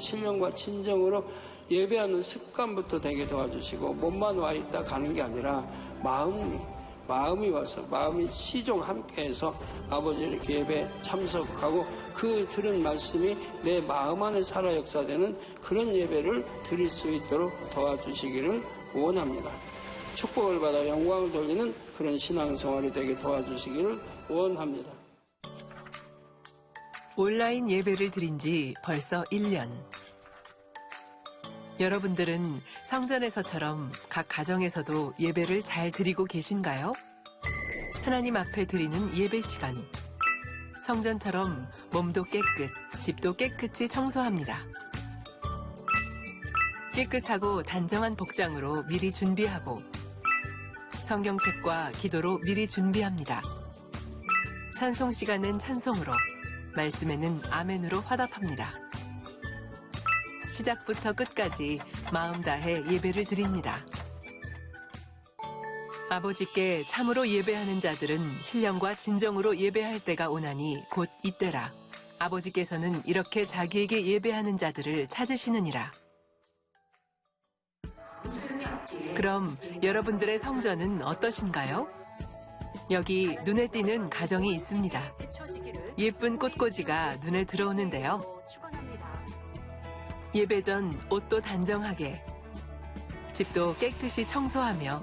신령과 친정으로 예배하는 습관부터 되게 도와주시고, 몸만 와 있다 가는 게 아니라 마음이 와서, 마음이 시종 함께해서 아버지 이렇게 예배 참석하고 그 들은 말씀이 내 마음 안에 살아 역사되는 그런 예배를 드릴 수 있도록 도와주시기를 원합니다. 축복을 받아 영광을 돌리는 그런 신앙생활이 되게 도와주시기를 원합니다. 온라인 예배를 드린 지 벌써 1년. 여러분들은 성전에서처럼 각 가정에서도 예배를 잘 드리고 계신가요? 하나님 앞에 드리는 예배 시간. 성전처럼 몸도 깨끗, 집도 깨끗이 청소합니다. 깨끗하고 단정한 복장으로 미리 준비하고 성경책과 기도로 미리 준비합니다. 찬송 시간은 찬송으로, 말씀에는 아멘으로 화답합니다. 시작부터 끝까지 마음 다해 예배를 드립니다. 아버지께 참으로 예배하는 자들은 신령과 진정으로 예배할 때가 오나니 곧 이때라. 아버지께서는 이렇게 자기에게 예배하는 자들을 찾으시느니라. 그럼 여러분들의 성전은 어떠신가요? 여기 눈에 띄는 가정이 있습니다. 예쁜 꽃꽂이가 눈에 들어오는데요. 예배 전 옷도 단정하게, 집도 깨끗이 청소하며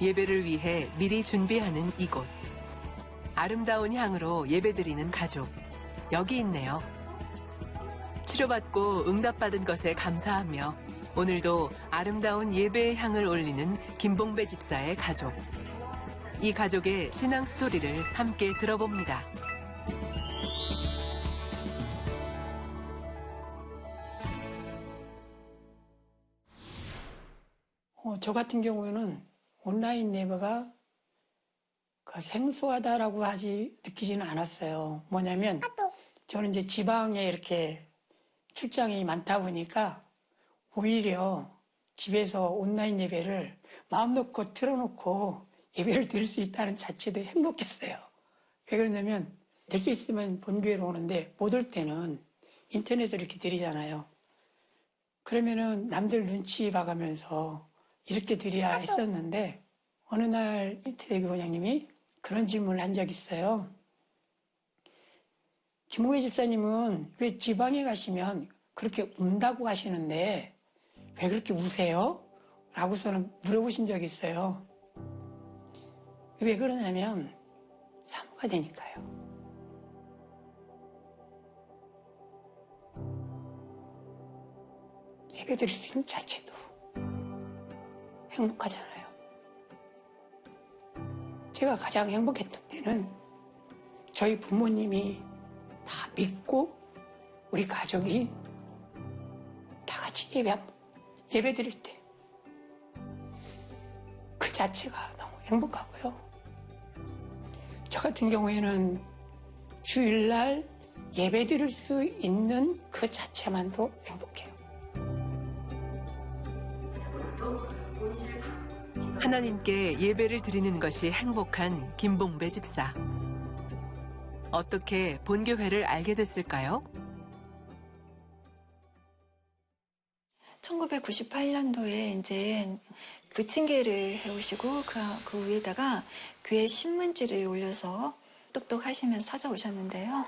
예배를 위해 미리 준비하는 이곳. 아름다운 향으로 예배드리는 가족, 여기 있네요. 치료받고 응답받은 것에 감사하며 오늘도 아름다운 예배의 향을 올리는 김봉배 집사의 가족. 이 가족의 신앙 스토리를 함께 들어봅니다. 저 같은 경우에는 온라인 예배가 생소하다라고 느끼지는 않았어요. 뭐냐면 저는 이제 지방에 이렇게 출장이 많다 보니까 오히려 집에서 온라인 예배를 마음 놓고 틀어놓고 예배를 드릴 수 있다는 자체도 행복했어요. 왜 그러냐면 될 수 있으면 본교회로 오는데 못 올 때는 인터넷으로 이렇게 드리잖아요. 그러면은 남들 눈치 봐가면서 이렇게 드려야 했었는데 어느 날 이태대교 원장님이 그런 질문을 한 적이 있어요. 김홍회 집사님은 왜 지방에 가시면 그렇게 운다고 하시는데 왜 그렇게 우세요? 라고서는 물어보신 적이 있어요. 왜 그러냐면 사모가 되니까요. 예배 드릴 수 있는 자체도 행복하잖아요. 제가 가장 행복했던 때는 저희 부모님이 다 믿고 우리 가족이 다 같이 예배 드릴 때 그 자체가 너무 행복하고요. 저 같은 경우에는 주일날 예배 드릴 수 있는 그 자체만도 행복해요. 하나님께 예배를 드리는 것이 행복한 김봉배 집사. 어떻게 본교회를 알게 됐을까요? 1998년도에 이제 부침개를 해오시고 그 위에다가 교회 신문지를 올려서 똑똑하시면서 찾아오셨는데요.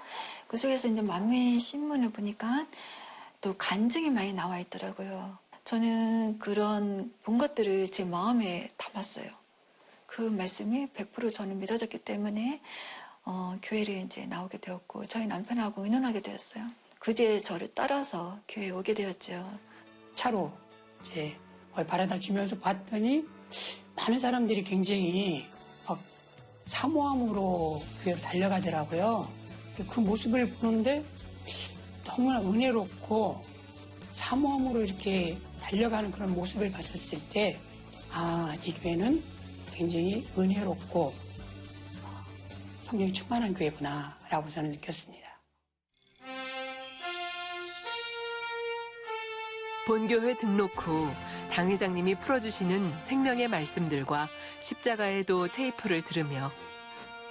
그 속에서 이제 만민 신문을 보니까 또 간증이 많이 나와 있더라고요. 저는 그런 본 것들을 제 마음에 담았어요. 그 말씀이 100% 저는 믿어졌기 때문에 교회를 이제 나오게 되었고 저희 남편하고 의논하게 되었어요. 그제 저를 따라서 교회에 오게 되었죠. 차로 이제 바라다 주면서 봤더니 많은 사람들이 굉장히 막 사모함으로 교회로 달려가더라고요. 그 모습을 보는데 너무나 은혜롭고 사모함으로 이렇게 달려가는 그런 모습을 봤었을 때 이 교회는 굉장히 은혜롭고 성령이 충만한 교회구나 라고 저는 느꼈습니다. 본교회 등록 후 당회장님이 풀어주시는 생명의 말씀들과 십자가에도 테이프를 들으며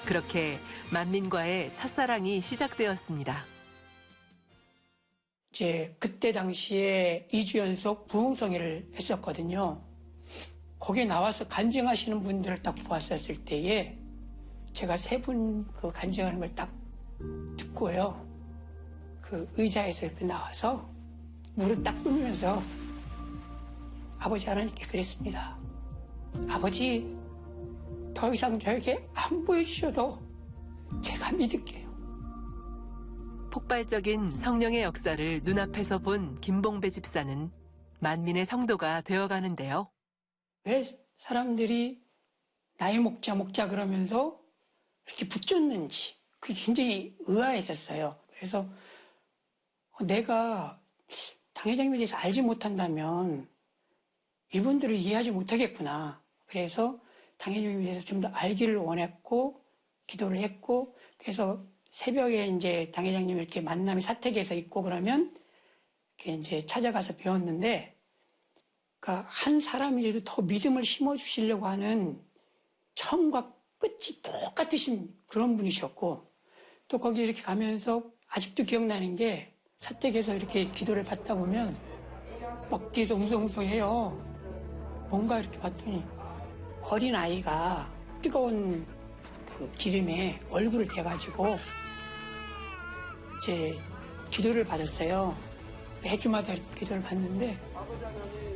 그렇게 만민과의 첫사랑이 시작되었습니다. 이제 그때 당시에 2주 연속 부흥성회를 했었거든요. 거기에 나와서 간증하시는 분들을 딱 보았었을 때에 제가 세 분 그 간증하는 걸 딱 듣고요. 그 의자에서 옆에 나와서 무릎 딱 꿇으면서 아버지 하나님께 그랬습니다. 아버지, 더 이상 저에게 안 보여주셔도 제가 믿을게요. 폭발적인 성령의 역사를 눈앞에서 본 김봉배 집사는 만민의 성도가 되어가는데요. 왜 사람들이 나의 목자 그러면서 이렇게 붙였는지 그게 굉장히 의아했었어요. 그래서 내가 당회장님에 대해서 알지 못한다면 이분들을 이해하지 못하겠구나. 그래서 당회장님에 대해서 좀 더 알기를 원했고 기도를 했고 그래서 새벽에 이제 당회장님 이렇게 만남이 사택에서 있고 그러면 이렇게 이제 찾아가서 배웠는데 그러니까 한 사람이라도 더 믿음을 심어주시려고 하는 처음과 끝이 똑같으신 그런 분이셨고 또 거기 이렇게 가면서 아직도 기억나는 게 사택에서 이렇게 기도를 받다 보면 막 뒤에서 웅성웅성해요. 뭔가 이렇게 봤더니 어린 아이가 뜨거운 그 기름에 얼굴을 대가지고 이제 기도를 받았어요. 매주마다 이렇게 기도를 받는데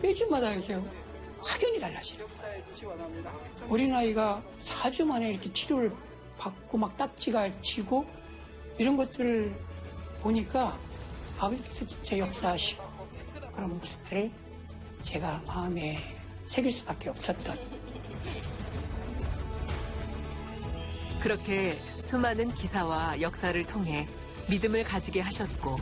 매주마다 이렇게 확연히 달라지는 거예요. 어린아이가 4주 만에 이렇게 치료를 받고 막 딱지가 지고 이런 것들을 보니까 아버지께서 진짜 역사하시고 그런 모습들을 제가 마음에 새길 수밖에 없었던 그렇게 수많은 기사와 역사를 통해 믿음을 가지게 하셨고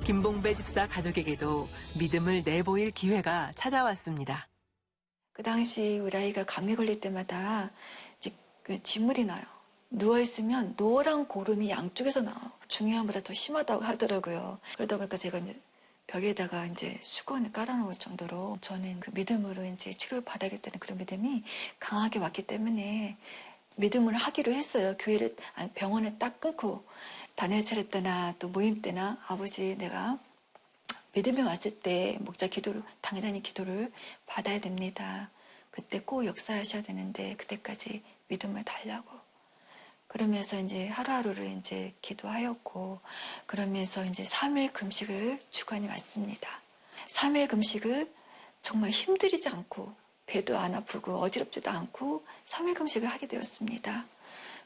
김봉배 집사 가족에게도 믿음을 내보일 기회가 찾아왔습니다. 그 당시 우리 아이가 감기 걸릴 때마다 이제 그 진물이 나요. 누워있으면 노란 고름이 양쪽에서 나와요. 중요한보다 더 심하다고 하더라고요. 그러다 보니까 제가 이제 벽에다가 이제 수건을 깔아놓을 정도로 저는 그 믿음으로 이제 치료를 받아야겠다는 그런 믿음이 강하게 왔기 때문에 믿음을 하기로 했어요. 교회를, 아니, 병원을 딱 끊고 단회차례 때나 또 모임 때나 아버지 내가 믿음이 왔을 때 목자 기도를, 당회장님 기도를 받아야 됩니다. 그때 꼭 역사하셔야 되는데 그때까지 믿음을 달라고. 그러면서 이제 하루하루를 이제 기도하였고 그러면서 이제 3일 금식을 주관이 왔습니다. 3일 금식을 정말 힘들이지 않고 배도 안 아프고 어지럽지도 않고 3일 금식을 하게 되었습니다.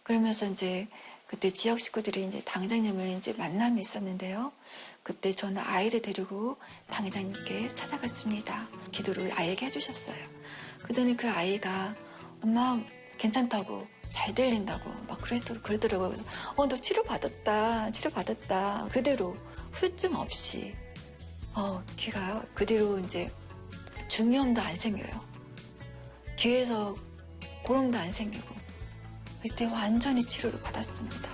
그러면서 이제 그때 지역 식구들이 이제 당회장님을 이제 만남이 있었는데요. 그때 저는 아이를 데리고 당회장님께 찾아갔습니다. 기도를 아이에게 해주셨어요. 그러더니 그 아이가 엄마 괜찮다고 잘 들린다고 막 그러더라고요. 그래서 너 치료받았다. 그대로 후유증 없이 귀가 그대로 이제 중이염도 안 생겨요. 귀에서 고름도 안 생기고 이때 완전히 치료를 받았습니다.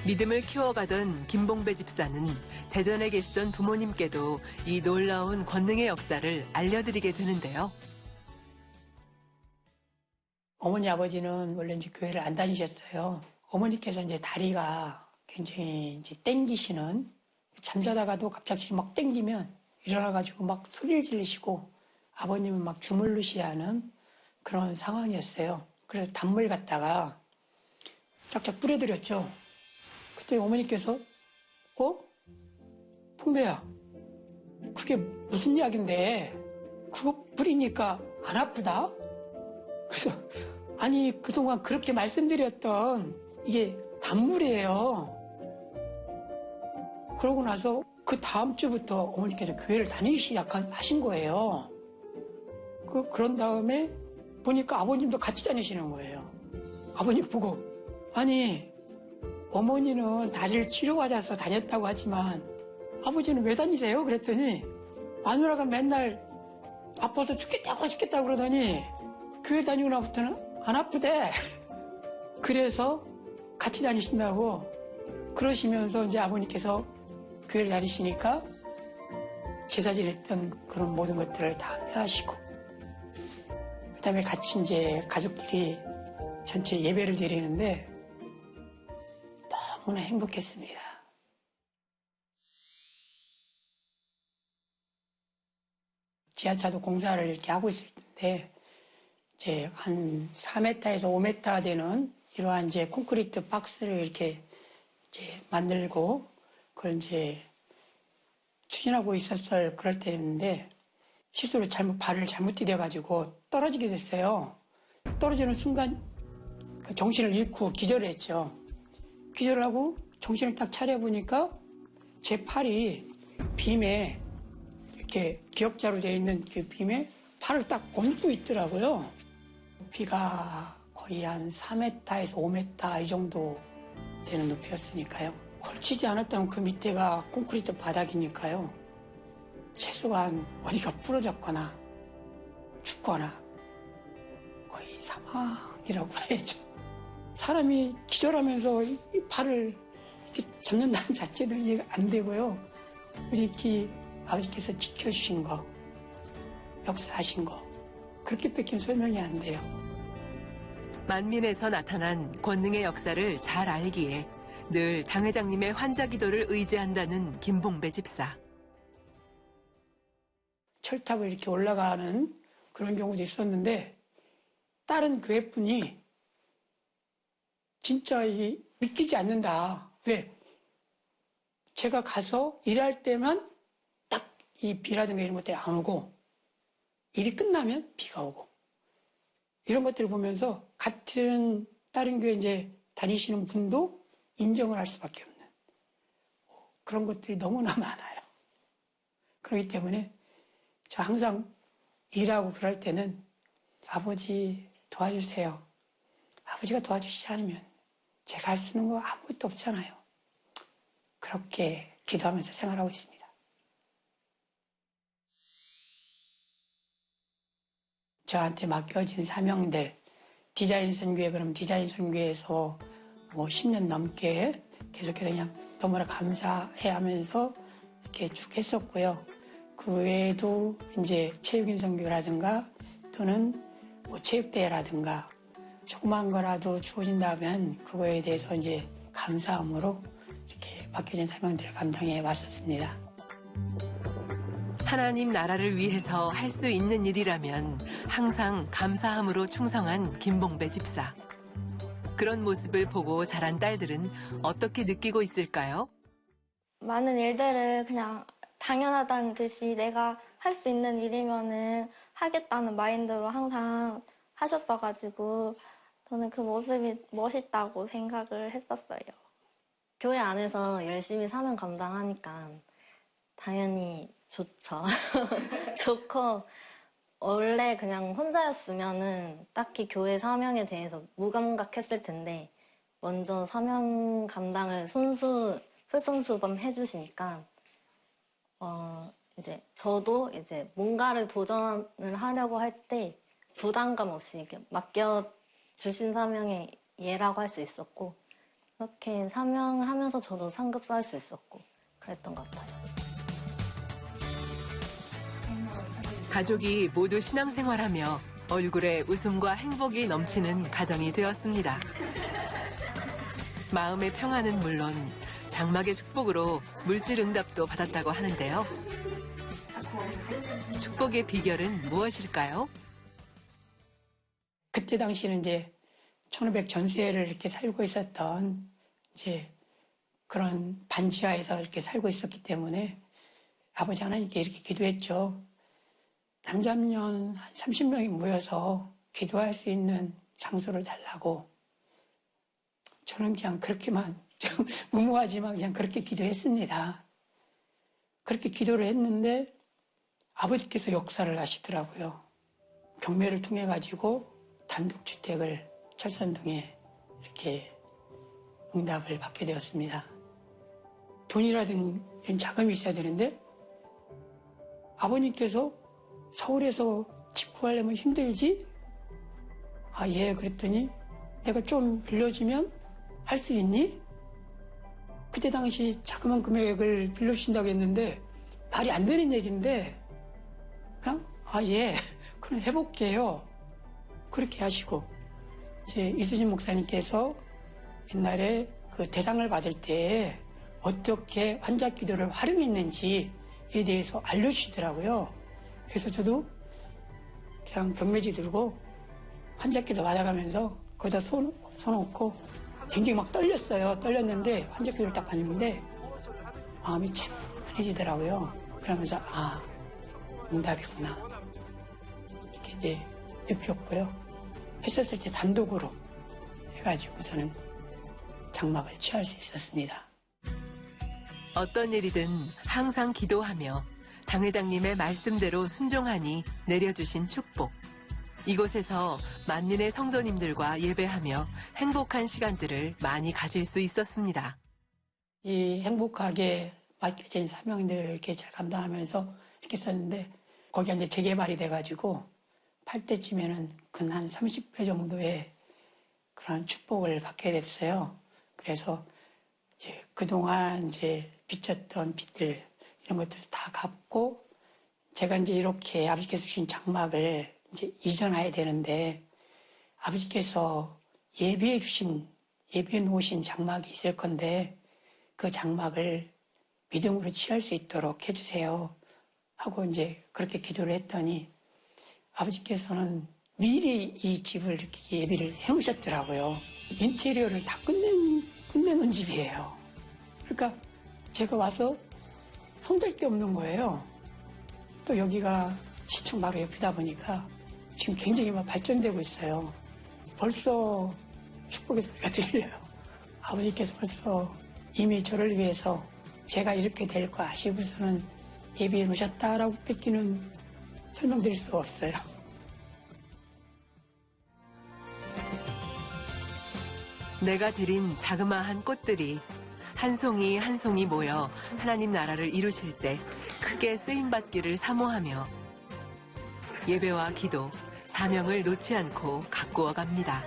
믿음을 키워가던 김봉배 집사는 대전에 계시던 부모님께도 이 놀라운 권능의 역사를 알려드리게 되는데요. 어머니 아버지는 원래 이제 교회를 안 다니셨어요. 어머니께서 이제 다리가 굉장히 이제 땡기시는 잠자다가도 갑자기 막 땡기면 일어나가지고 막 소리를 지르시고 아버님은 막 주물르셔야 하는 그런 상황이었어요. 그래서 단물 갖다가 쫙쫙 뿌려드렸죠. 그때 어머니께서 풍배야 그게 무슨 약인데 그거 뿌리니까 안 아프다? 그래서 아니 그동안 그렇게 말씀드렸던 이게 단물이에요. 그러고 나서 그 다음 주부터 어머니께서 교회를 다니기 시작하신 거예요. 그런 다음에 보니까 아버님도 같이 다니시는 거예요. 아버님 보고 아니 어머니는 다리를 치료받아서 다녔다고 하지만 아버지는 왜 다니세요? 그랬더니 마누라가 맨날 아파서 죽겠다고 그러더니 교회 다니고 나부터는 안 아프대. 그래서 같이 다니신다고 그러시면서 이제 아버님께서 교회를 다니시니까 제사 지냈던 그런 모든 것들을 다 폐하시고 그다음에 같이 이제 가족끼리 전체 예배를 드리는데 너무나 행복했습니다. 지하차도 공사를 이렇게 하고 있을 텐데 이제 한 4m에서 5m 되는 이러한 이제 콘크리트 박스를 이렇게 이제 만들고 그걸 이제 추진하고 있었을 그럴 때였는데 실수로 발을 잘못 디뎌가지고 떨어지게 됐어요. 떨어지는 순간 그 정신을 잃고 기절을 했죠. 기절을 하고 정신을 딱 차려보니까 제 팔이 빔에 이렇게 기역자로 되어 있는 그 빔에 팔을 딱 얹고 있더라고요. 높이가 거의 한 4m에서 5m 이 정도 되는 높이였으니까요. 걸치지 않았다면 그 밑에가 콘크리트 바닥이니까요. 최소한 어디가 부러졌거나 죽거나 거의 사망이라고 해야죠. 사람이 기절하면서 이 발을 이렇게 잡는다는 자체도 이해가 안 되고요. 우리 이렇게 아버지께서 지켜주신 거, 역사하신 거, 그렇게밖에 설명이 안 돼요. 만민에서 나타난 권능의 역사를 잘 알기에 늘 당 회장님의 환자 기도를 의지한다는 김봉배 집사. 철탑을 이렇게 올라가는 그런 경우도 있었는데 다른 교회분이 진짜 이게 믿기지 않는다. 왜? 제가 가서 일할 때만 딱 이 비라든가 이런 것들이 안 오고 일이 끝나면 비가 오고 이런 것들을 보면서 같은 다른 교회 이제 다니시는 분도 인정을 할 수밖에 없는 그런 것들이 너무나 많아요. 그렇기 때문에 저 항상 일하고 그럴 때는 아버지 도와주세요. 아버지가 도와주시지 않으면 제가 할 수 있는 거 아무것도 없잖아요. 그렇게 기도하면서 생활하고 있습니다. 저한테 맡겨진 사명들, 디자인 선교회, 그럼 디자인 선교회에서 뭐 10년 넘게 계속해서 그냥 너무나 감사해 하면서 이렇게 쭉 했었고요. 그 외에도 이제 체육인 선교라든가 또는 뭐 체육대회라든가 조그만 거라도 주어진다면 그거에 대해서 이제 감사함으로 이렇게 맡겨진 사명들을 감당해 왔었습니다. 하나님 나라를 위해서 할 수 있는 일이라면 항상 감사함으로 충성한 김봉배 집사. 그런 모습을 보고 자란 딸들은 어떻게 느끼고 있을까요? 많은 일들을 그냥 당연하다는 듯이 내가 할 수 있는 일이면은 하겠다는 마인드로 항상 하셨어가지고 저는 그 모습이 멋있다고 생각을 했었어요. 교회 안에서 열심히 사명 감당하니까 당연히 좋죠. 좋고 원래 그냥 혼자였으면은 딱히 교회 사명에 대해서 무감각했을 텐데 먼저 사명 감당을 솔선수범 해주시니까 이제 저도 이제 뭔가를 도전을 하려고 할 때 부담감 없이 이렇게 맡겨주신 사명의 예라고 할 수 있었고 그렇게 사명하면서 저도 상급 쌓을 수 있었고 그랬던 것 같아요. 가족이 모두 신앙생활하며 얼굴에 웃음과 행복이 넘치는 가정이 되었습니다. 마음의 평안은 물론 장막의 축복으로 물질 응답도 받았다고 하는데요. 축복의 비결은 무엇일까요? 그때 당시는 이제 1500 전세를 이렇게 살고 있었던 이제 그런 반지하에서 이렇게 살고 있었기 때문에 아버지 하나님께 이렇게 기도했죠. 남자년 한 30명이 모여서 기도할 수 있는 장소를 달라고. 저는 그냥 그렇게만 좀 무모하지만 그냥 그렇게 기도했습니다. 그렇게 기도를 했는데 아버지께서 역사를 하시더라고요. 경매를 통해 가지고 단독주택을 철산동에 이렇게 응답을 받게 되었습니다. 돈이라든 이런 자금이 있어야 되는데 아버님께서 서울에서 집 구하려면 힘들지? 아, 예. 그랬더니 내가 좀 빌려주면 할 수 있니? 그때 당시 자그마한 금액을 빌려주신다고 했는데 말이 안 되는 얘기인데 그냥 아, 예. 그럼 해볼게요. 그렇게 하시고 이제 이수진 목사님께서 옛날에 그 대상을 받을 때 어떻게 환자 기도를 활용했는지에 대해서 알려주시더라고요. 그래서 저도 그냥 경매지 들고 환자기도 맞아가면서 거기다 손 얹고 굉장히 막 떨렸어요. 떨렸는데 환자기를 딱 봤는데 마음이 차분해지더라고요. 그러면서 아, 응답이구나. 이렇게 이제 느꼈고요. 했었을 때 단독으로 해가지고서는 장막을 취할 수 있었습니다. 어떤 일이든 항상 기도하며 당 회장님의 말씀대로 순종하니 내려주신 축복. 이곳에서 만민의 성도님들과 예배하며 행복한 시간들을 많이 가질 수 있었습니다. 이 행복하게 맡겨진 사명들 이렇게 잘 감당하면서 이렇게 썼는데 거기가 이제 재개발이 돼가지고 팔 때쯤에는 근 한 30배 정도의 그런 축복을 받게 됐어요. 그래서 이제 그동안 이제 빚졌던 빚들 이런 것들 다 갚고 제가 이제 이렇게 아버지께서 주신 장막을 이제 이전해야 되는데 아버지께서 예비해 놓으신 장막이 있을 건데 그 장막을 믿음으로 취할 수 있도록 해주세요 하고 이제 그렇게 기도를 했더니 아버지께서는 미리 이 집을 이렇게 예비를 해놓으셨더라고요. 인테리어를 다 끝내놓은 집이에요. 그러니까 제가 와서 손댈 게 없는 거예요. 또 여기가 시청 바로 옆이다 보니까 지금 굉장히 막 발전되고 있어요. 벌써 축복의 소리가 들려요. 아버지께서 벌써 이미 저를 위해서 제가 이렇게 될 거 아시고서는 예비해 놓으셨다라고 뺏기는 설명드릴 수가 없어요. 내가 드린 자그마한 꽃들이 한 송이 한 송이 모여 하나님 나라를 이루실 때 크게 쓰임받기를 사모하며 예배와 기도, 사명을 놓지 않고 가꾸어 갑니다.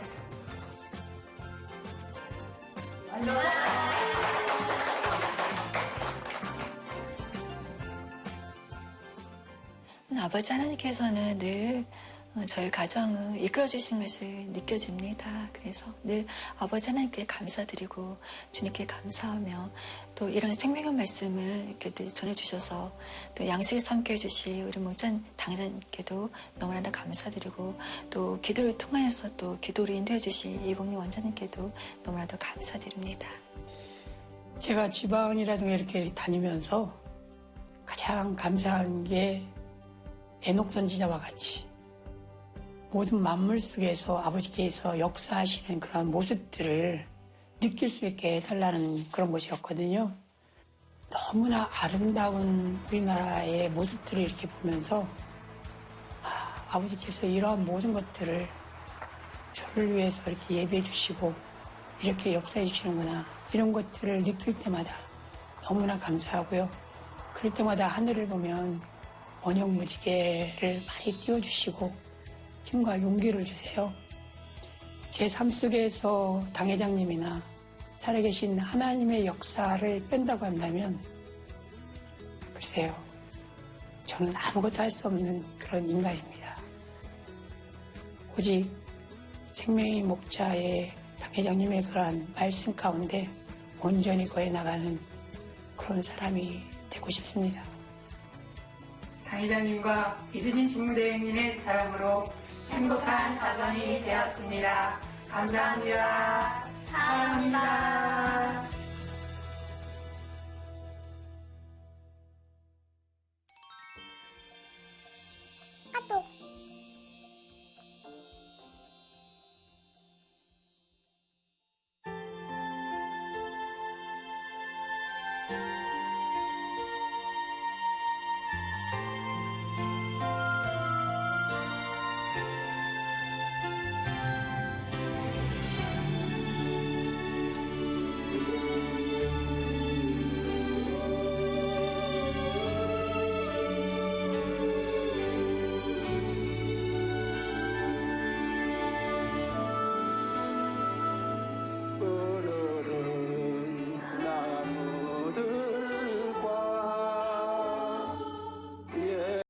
아버지 하나님께서는 늘 저희 가정을 이끌어 주신 것을 느껴집니다. 그래서 늘 아버지 하나님께 감사드리고 주님께 감사하며 또 이런 생명의 말씀을 이렇게 늘 전해주셔서 또 양식을 삼게 해주시 우리 목장 당회장님께도 너무나 감사드리고 또 기도를 통하여서 또 기도를 인도해 주시 이봉리 원장님께도 너무나도 감사드립니다. 제가 지방이라든가 이렇게 다니면서 가장 감사한 게 에녹 선지자와 같이 모든 만물 속에서 아버지께서 역사하시는 그런 모습들을 느낄 수 있게 해달라는 그런 것이었거든요. 너무나 아름다운 우리나라의 모습들을 이렇게 보면서 아버지께서 이러한 모든 것들을 저를 위해서 이렇게 예배해 주시고 이렇게 역사해 주시는구나 이런 것들을 느낄 때마다 너무나 감사하고요. 그럴 때마다 하늘을 보면 원형무지개를 많이 띄워주시고 힘과 용기를 주세요. 제 삶 속에서 당회장님이나 살아계신 하나님의 역사를 뺀다고 한다면 글쎄요. 저는 아무것도 할 수 없는 그런 인간입니다. 오직 생명의 목자의 당회장님의 그러한 말씀 가운데 온전히 거해 나가는 그런 사람이 되고 싶습니다. 당회장님과 이수진 직무대행님의 사랑으로 행복한 자손이 되었습니다. 감사합니다. 사랑합니다.